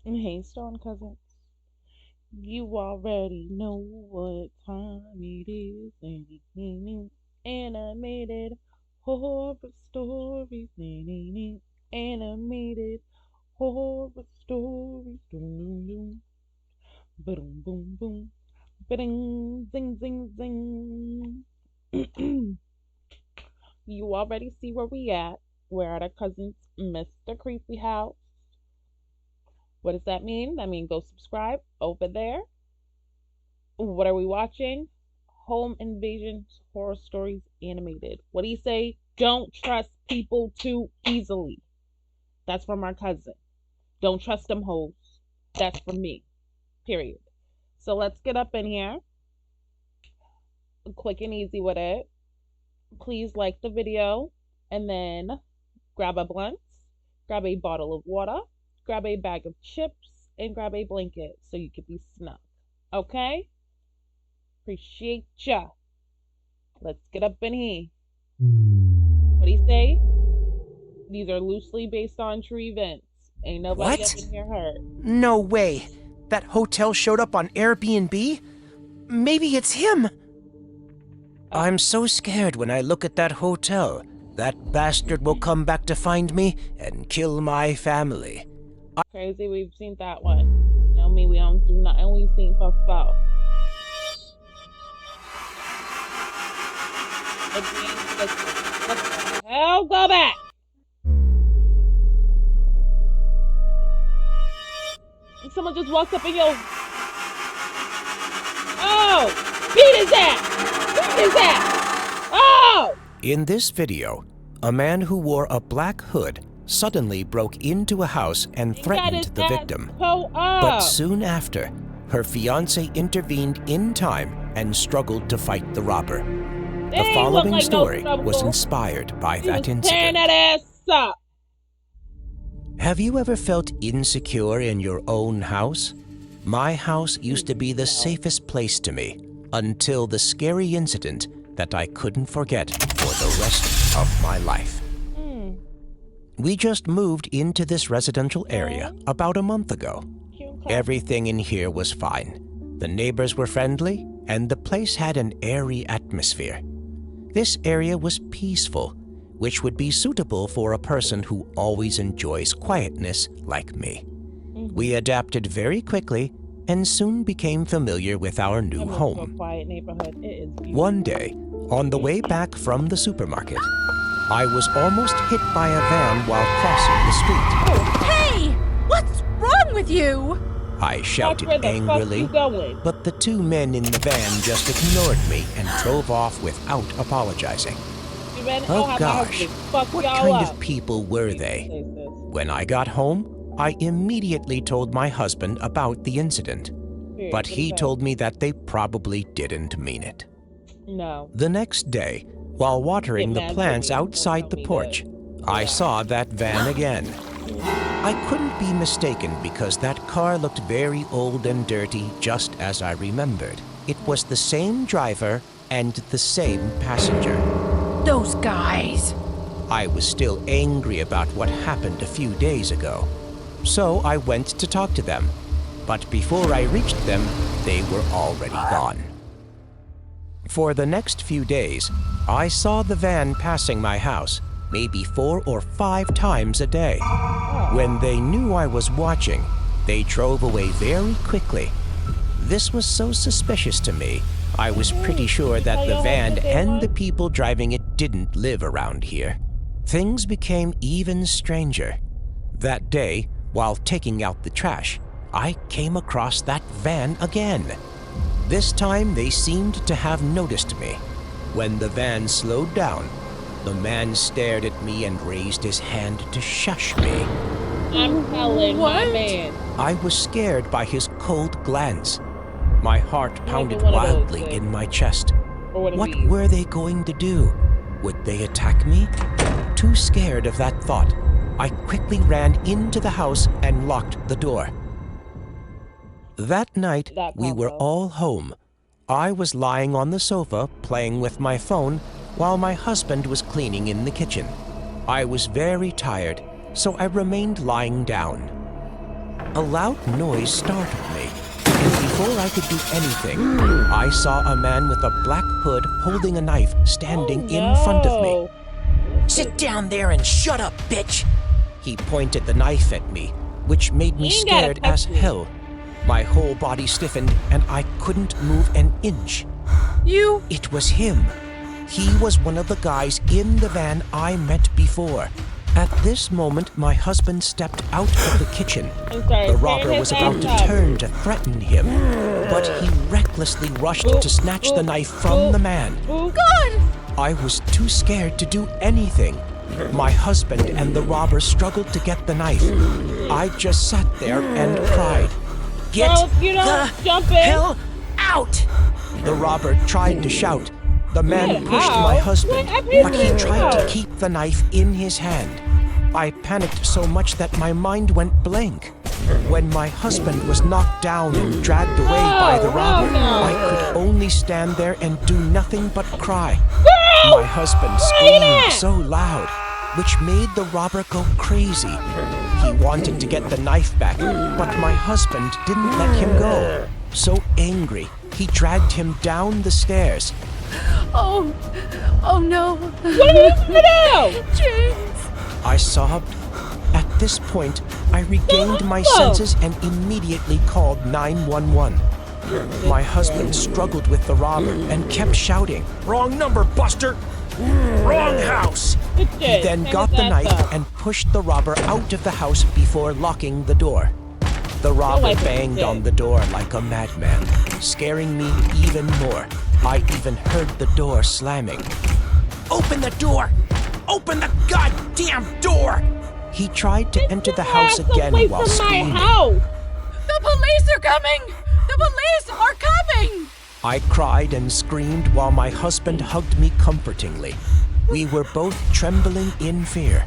Hey, Stone Cousins. You already know what time it is. Animated horror stories. Animated horror stories. Doom, doom, doom. Boom, boom, boom. Ba-ding, zing, zing, zing. You already see where we at. We're at our cousin's Mr. Creepy house. What does that mean? That means go subscribe over there. What are we watching? Home Invasion Horror Stories Animated. What do you say? Don't trust people too easily. That's from our cousin. Don't trust them hoes. That's from me. Period. So let's get up in here. Quick and easy with it. Please like the video and then grab a blunt, grab a bottle of water, grab a bag of chips, and grab a blanket so you can be snug. Okay? Appreciate ya. Let's get up in here. What do you say? These are loosely based on true events. Ain't nobody up What? in here hurt. No way. That hotel showed up on Airbnb? Maybe it's him. I'm so scared when I look at that hotel. That bastard will come back to find me and kill my family. Crazy, we've seen that one. You know me, we don't do nothing, we've seen fuck out. Hell, go back! Someone just walked up in your... Oh! Beat his ass! Beat his ass! Oh! In this video, a man who wore a black hood suddenly broke into a house and threatened the victim. But soon after, her fiancé intervened in time and struggled to fight the robber. The following story was inspired by that incident. That ass up. Have you ever felt insecure in your own house? My house used to be the safest place to me until the scary incident that I couldn't forget for the rest of my life. We just moved into this residential area about a month ago. Everything in here was fine. The neighbors were friendly, and the place had an airy atmosphere. This area was peaceful, which would be suitable for a person who always enjoys quietness like me. We adapted very quickly and soon became familiar with our new home. One day, on the way back from the supermarket, I was almost hit by a van while crossing the street. Hey! What's wrong with you? I shouted angrily, but the two men in the van just ignored me and drove off without apologizing. Oh gosh, what kind of people were they? When I got home, I immediately told my husband about the incident, but he told me that they probably didn't mean it. No. The next day, while watering the plants outside the porch, I saw that van again. I couldn't be mistaken because that car looked very old and dirty, just as I remembered. It was the same driver and the same passenger. Those guys. I was still angry about what happened a few days ago, so I went to talk to them. But before I reached them, they were already gone. For the next few days, I saw the van passing my house maybe 4 or 5 times a day. When they knew I was watching, they drove away very quickly. This was so suspicious to me, I was pretty sure that the van and the people driving it didn't live around here. Things became even stranger. That day, while taking out the trash, I came across that van again. This time they seemed to have noticed me. When the van slowed down, the man stared at me and raised his hand to shush me. I'm telling my man. I was scared by his cold glance. My heart pounded wildly in my chest. What were they going to do? Would they attack me? Too scared of that thought, I quickly ran into the house and locked the door. That night, we were all home. I was lying on the sofa playing with my phone while my husband was cleaning in the kitchen. I was very tired, so I remained lying down. A loud noise startled me, and before I could do anything, I saw a man with a black hood holding a knife standing in front of me. Sit down there and shut up, bitch! He pointed the knife at me, which made me You ain't gotta scared touch as me. hell. My whole body stiffened, and I couldn't move an inch. You. It was him. He was one of the guys in the van I met before. At this moment, my husband stepped out of the kitchen. I'm sorry. The robber was about to turn to threaten him, but he recklessly rushed to snatch the knife from the man. God! I was too scared to do anything. My husband and the robber struggled to get the knife. I just sat there and cried. Get You don't the jump in. hell out! The robber tried to shout. The man Get pushed out. my husband, What? I but he didn't tried to know. keep the knife in his hand. I panicked so much that my mind went blank. When my husband was knocked down and dragged away by the robber, no. I could only stand there and do nothing but cry. Girl! My husband Where screamed you at? so loud, which made the robber go crazy. He wanted to get the knife back, but my husband didn't let him go. So angry, he dragged him down the stairs. Oh. Oh no. What are you gonna do? James. I sobbed. At this point, I regained my No. senses and immediately called 911. My husband struggled with the robber and kept shouting, "Wrong number, Buster! Wrong house!" Good He shit. then Hang got his the ass knife up. and pushed the robber out of the house before locking the door. The robber wipe it, banged shit. on the door like a madman, scaring me even more. I even heard the door slamming. Open the door! Open the goddamn door! He tried to enter the Get house your ass again away while from my screaming. house. The police are coming! The police are coming! I cried and screamed while my husband hugged me comfortingly. We were both trembling in fear.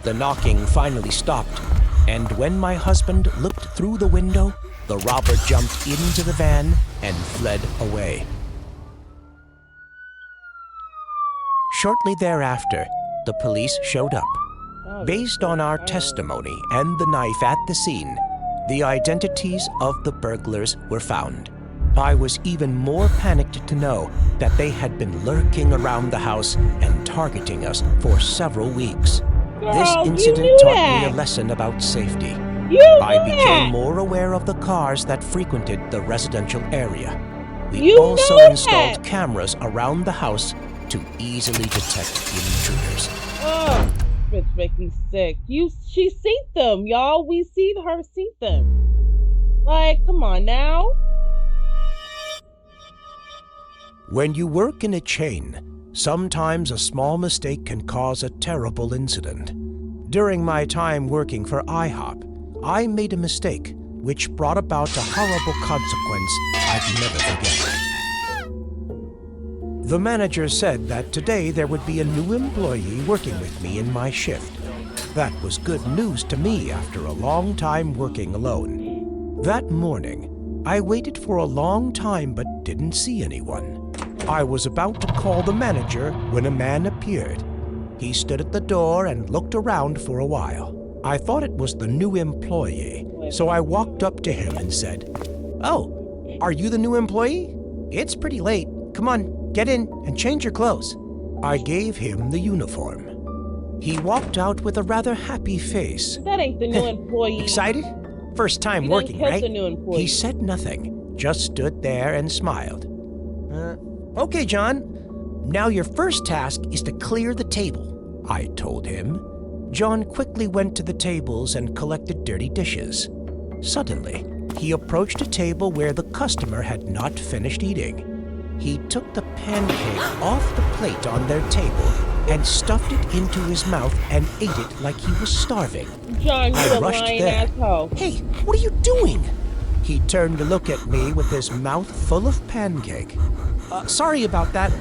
The knocking finally stopped, and when my husband looked through the window, the robber jumped into the van and fled away. Shortly thereafter, the police showed up. Based on our testimony and the knife at the scene, the identities of the burglars were found. I was even more panicked to know that they had been lurking around the house and targeting us for several weeks. This Girl, you incident knew taught me that. a lesson about safety. You I knew became that. more aware of the cars that frequented the residential area. We You also knew installed that. cameras around the house to easily detect intruders. Oh, bitch, make me sick. She seen them, y'all. We see her see them. Like, come on now. When you work in a chain, sometimes a small mistake can cause a terrible incident. During my time working for IHOP, I made a mistake which brought about a horrible consequence I'd never forget. The manager said that today there would be a new employee working with me in my shift. That was good news to me after a long time working alone. That morning, I waited for a long time but didn't see anyone. I was about to call the manager when a man appeared. He stood at the door and looked around for a while. I thought it was the new employee, so I walked up to him and said, "Oh, are you the new employee? It's pretty late. Come on, get in and change your clothes." I gave him the uniform. He walked out with a rather happy face. That ain't the new employee. Excited? First time You done working, killed right? the new employee. He said nothing, just stood there and smiled. Okay, John. Now your first task is to clear the table, I told him. John quickly went to the tables and collected dirty dishes. Suddenly, he approached a table where the customer had not finished eating. He took the pancake off the plate on their table and stuffed it into his mouth and ate it like he was starving. John, you I a rushed lying there. asshole. Hey, what are you doing? He turned to look at me with his mouth full of pancake. Sorry about that.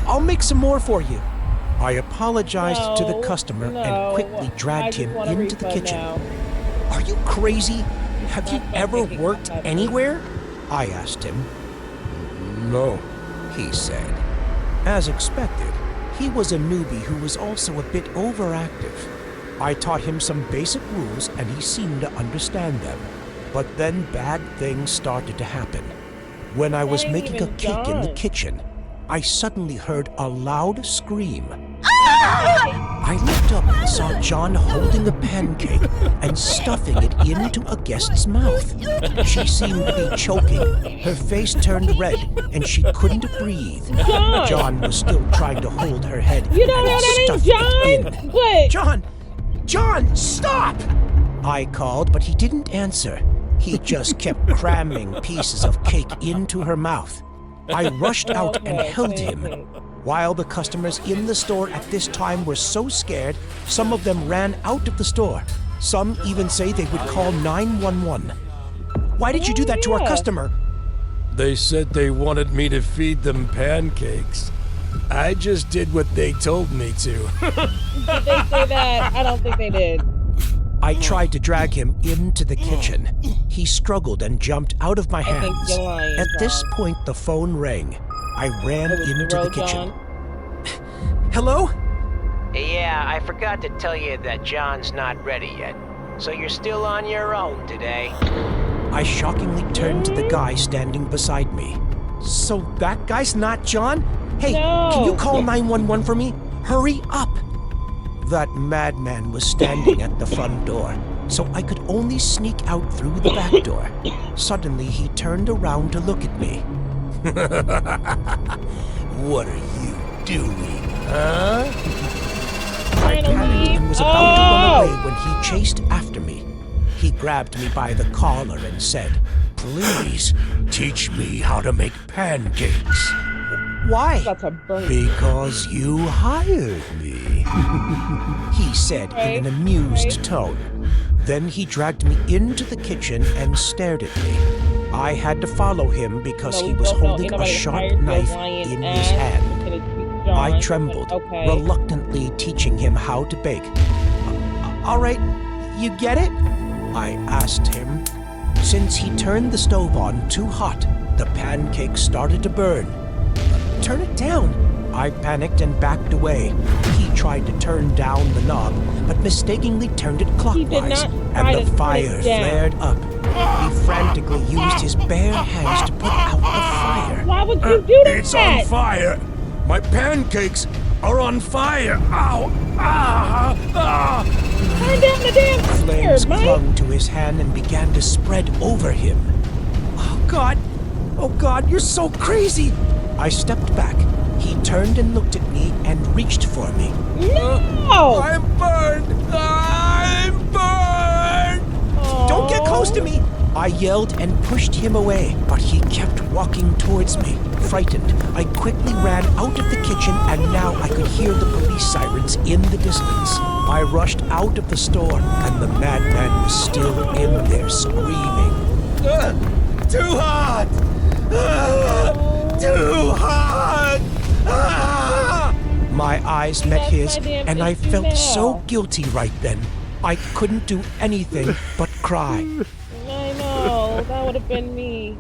I'll make some more for you. I apologized to the customer and quickly dragged him into the kitchen. Now. Are you crazy? Have you That's ever not taking worked my time. anywhere? I asked him. No, he said. As expected, he was a newbie who was also a bit overactive. I taught him some basic rules and he seemed to understand them. But then bad things started to happen. When I was ain't making a even cake in the done. kitchen, I suddenly heard a loud scream. I looked up and saw John holding a pancake and stuffing it into a guest's mouth. She seemed to be choking. Her face turned red and she couldn't breathe. John was still trying to hold her head You don't and know that stuff ain't it John? in. But John, stop! I called, but he didn't answer. He just kept cramming pieces of cake into her mouth. I rushed out and Okay, held thank him. you. While the customers in the store at this time were so scared, some of them ran out of the store. Some even say they would call 911. Why did you do that to our yeah. customer? They said they wanted me to feed them pancakes. I just did what they told me to. did they say that? I don't think they did. I tried to drag him into the kitchen. He struggled and jumped out of my I think hands. you're lying, At this John. point, the phone rang. I ran It was into the real kitchen. John. Hello? Yeah, I forgot to tell you that John's not ready yet. So you're still on your own today. I shockingly turned to the guy standing beside me. So that guy's not John? Hey, can you No. call 911 for me? Hurry up! That madman was standing at the front door, so I could only sneak out through the back door. Suddenly, he turned around to look at me. What are you doing, huh? I Trying to panicked leave? and was about to run Oh! away when he chased after me. He grabbed me by the collar and said, Please, teach me how to make pancakes. "Why?" About to burn. Because you hired me. he said in an amused tone. Then he dragged me into the kitchen and stared at me. I had to follow him because No, he we was both know holding ain't a nobody sharp hired your knife lying in ass his hand. to the John. I trembled, Okay. reluctantly teaching him how to bake. All right, you get it? I asked him. Since he turned the stove on too hot, the pancake started to burn. Turn it down. I panicked and backed away. He tried to turn down the knob, but mistakenly turned it clockwise, not and try to the turn it fire down. flared up. He frantically used his bare hands to put out the fire. Why would you do that? It's on fire. My pancakes are on fire. Ow! Ah! Ah! Turn down the damn Flames fire, Mike. clung to his hand and began to spread over him. Oh God! Oh God, you're so crazy! I stepped back. He turned and looked at me and reached for me. No! I'm burned! I'm burned! Don't get close to me! I yelled and pushed him away, but he kept walking towards me. Frightened, I quickly ran out of the kitchen and now I could hear the police sirens in the distance. I rushed out of the store and the madman was still in there screaming. Too hot! Too hot! Ah! My eyes met That's his my damn and I issue felt now. so guilty right then. I couldn't do anything but cry. I know. That would have been me.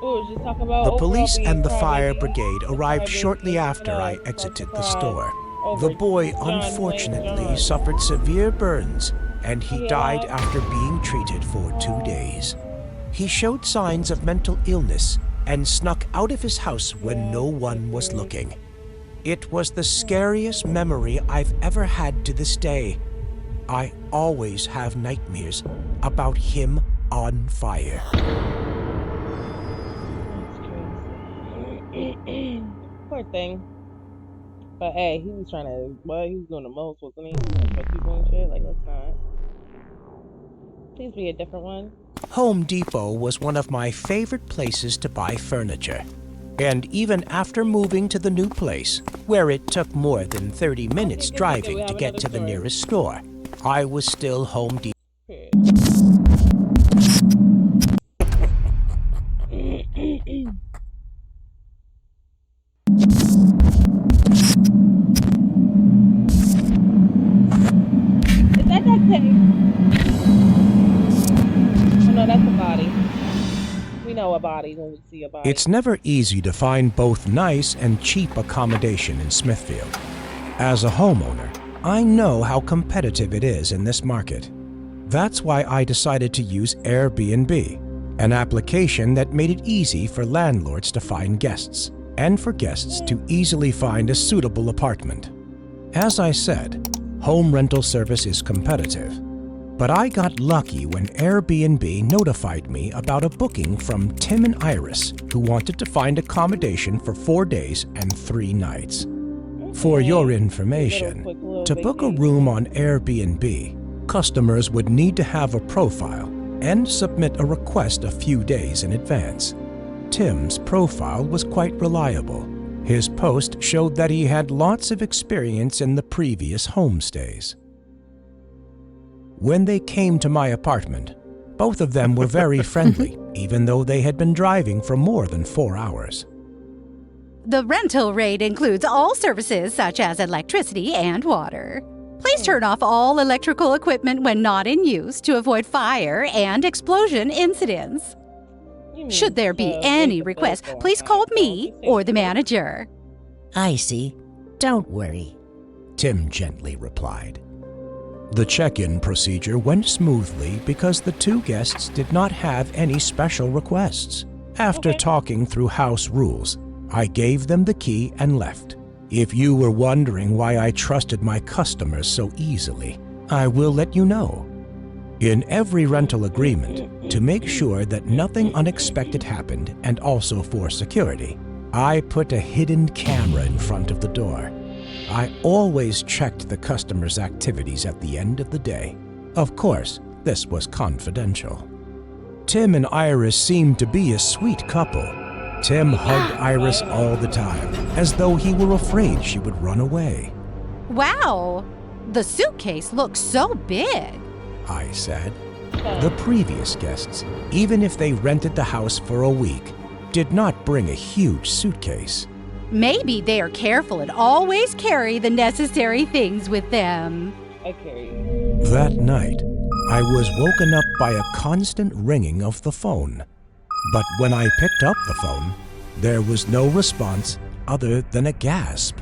Ooh, just talk about The overall police being and the crybaby. fire brigade arrived Crybaby, shortly after I love, exited the cry store. over The boy John Wayne unfortunately John. suffered severe burns and he Yeah. died after being treated for 2 days. He showed signs of mental illness and snuck out of his house when no one was looking. It was the scariest memory I've ever had to this day. I always have nightmares about him on fire. Poor thing. But hey, he was trying to, well, he was doing the most, wasn't he? For people and shit, like, that's not. Please be a different one. Home Depot was one of my favorite places to buy furniture. And even after moving to the new place, where it took more than 30 minutes we driving have to get another to the story. nearest store, I was still Home Depot. Is that tape? Oh no, that's a body. We know a body when we see a body. It's never easy to find both nice and cheap accommodation in Smithfield. As a homeowner, I know how competitive it is in this market. That's why I decided to use Airbnb, an application that made it easy for landlords to find guests and for guests to easily find a suitable apartment. As I said, home rental service is competitive, but I got lucky when Airbnb notified me about a booking from Tim and Iris, who wanted to find accommodation for 4 days and 3 nights. For your information, to book a room on Airbnb, customers would need to have a profile and submit a request a few days in advance. Tim's profile was quite reliable. His post showed that he had lots of experience in the previous homestays. When they came to my apartment, both of them were very friendly, even though they had been driving for more than 4 hours. The rental rate includes all services such as electricity and water. Please turn off all electrical equipment when not in use to avoid fire and explosion incidents. Should there be any requests, please call me or the manager. I see. Don't worry. Tim gently replied. The check-in procedure went smoothly because the 2 guests did not have any special requests. After talking through house rules, I gave them the key and left. If you were wondering why I trusted my customers so easily, I will let you know. In every rental agreement, to make sure that nothing unexpected happened and also for security, I put a hidden camera in front of the door. I always checked the customer's activities at the end of the day. Of course, this was confidential. Tim and Iris seemed to be a sweet couple. Tim hugged Iris all the time, as though he were afraid she would run away. Wow, the suitcase looks so big. I said. The previous guests, even if they rented the house for a week, did not bring a huge suitcase. Maybe they are careful and always carry the necessary things with them. I carry. That night, I was woken up by a constant ringing of the phone. But when I picked up the phone, there was no response other than a gasp.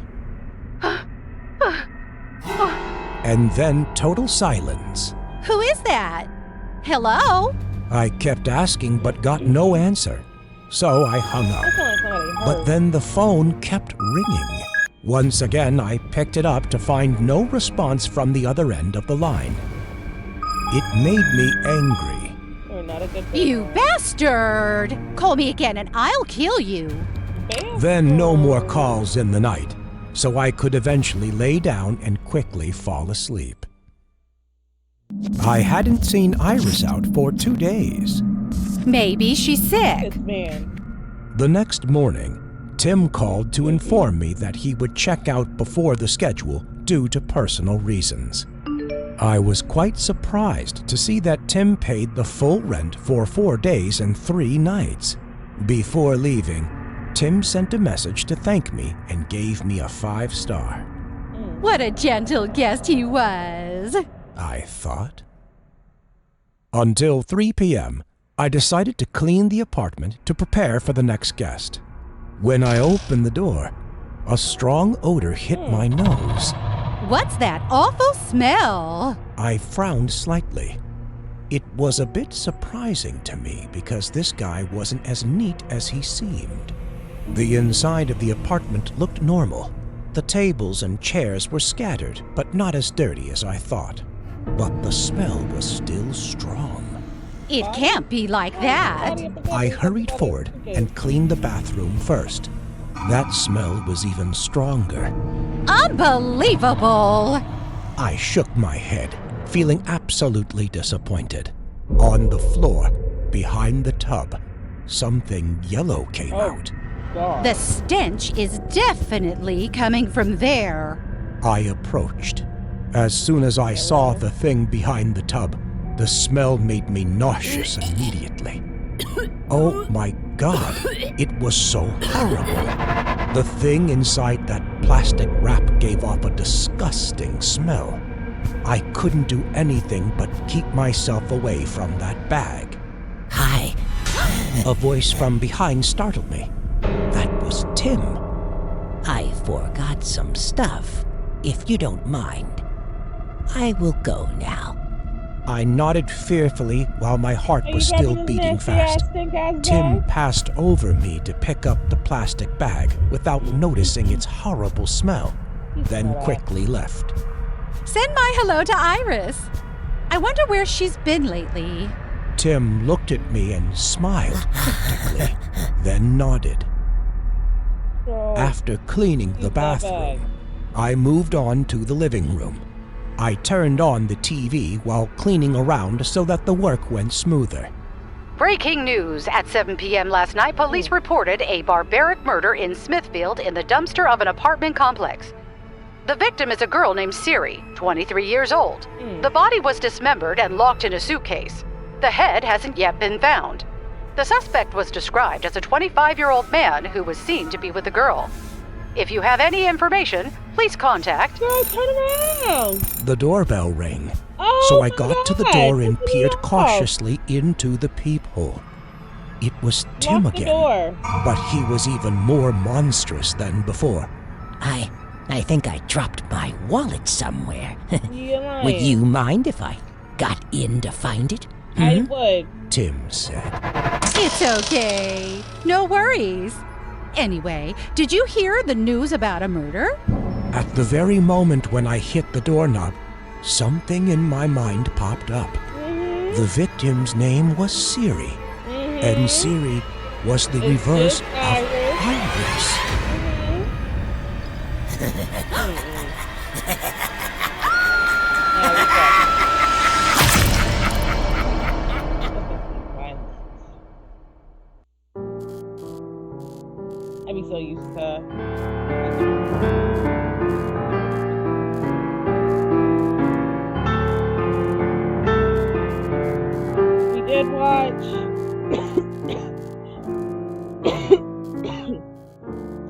And then total silence. Who is that? Hello? I kept asking but got no answer, so I hung up. But then the phone kept ringing. Once again, I picked it up to find no response from the other end of the line. It made me angry. You bastard! Call me again and I'll kill you. Then no more calls in the night, so I could eventually lay down and quickly fall asleep. I hadn't seen Iris out for 2 days. Maybe she's sick. This man. The next morning, Tim called to inform me that he would check out before the schedule due to personal reasons. I was quite surprised to see that Tim paid the full rent for 4 days and 3 nights. Before leaving, Tim sent a message to thank me and gave me a 5-star. What a gentle guest he was. I thought. Until 3 p.m., I decided to clean the apartment to prepare for the next guest. When I opened the door, a strong odor hit my nose. What's that awful smell? I frowned slightly. It was a bit surprising to me because this guy wasn't as neat as he seemed. The inside of the apartment looked normal. The tables and chairs were scattered, but not as dirty as I thought. But the smell was still strong. It can't be like that. I hurried forward and cleaned the bathroom first. That smell was even stronger. Unbelievable! I shook my head, feeling absolutely disappointed. On the floor, behind the tub, something yellow came out. The stench is definitely coming from there. I approached. As soon as I saw the thing behind the tub, the smell made me nauseous immediately. Oh my God, it was so horrible. The thing inside that plastic wrap gave off a disgusting smell. I couldn't do anything but keep myself away from that bag. Hi. A voice from behind startled me. That was Tim. I forgot some stuff. if you don't mind, I will go now. I nodded fearfully while my heart was still beating fast. Tim passed over me to pick up the plastic bag without noticing its horrible smell, then quickly left. Send my hello to Iris. I wonder where she's been lately. Tim looked at me and smiled cryptically, then nodded. After cleaning the bathroom, I moved on to the living room. I turned on the TV while cleaning around so that the work went smoother. Breaking news. At 7 p.m. last night, police reported a barbaric murder in Smithfield in the dumpster of an apartment complex. The victim is a girl named Siri, 23 years old. The body was dismembered and locked in a suitcase. The head hasn't yet been found. The suspect was described as a 25-year-old man who was seen to be with the girl. If you have any information, please contact... Girl, turn around! The doorbell rang, Oh, so I my got to the God, door and piss me peered off. cautiously into the peephole. It was Tim Lock the again, door. but he was even more monstrous than before. I think I dropped my wallet somewhere. You're lying. Would you mind if I got in to find it? I would. Tim said. It's okay. No worries. Anyway, did you hear the news about a murder? At the very moment when I hit the doorknob, something in my mind popped up. The victim's name was Siri, and Siri was the reverse this of Iris? Iris. I'd be so used to. We did watch.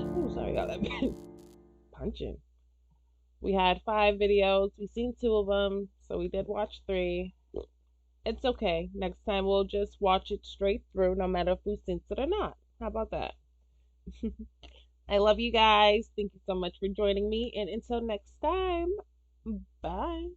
Oh, sorry, got that bit punching. We had 5 videos. We seen 2 of them, so we did watch 3. It's okay. Next time we'll just watch it straight through, no matter if we seen it or not. How about that? I love you guys. Thank you so much for joining me. And until next time, bye.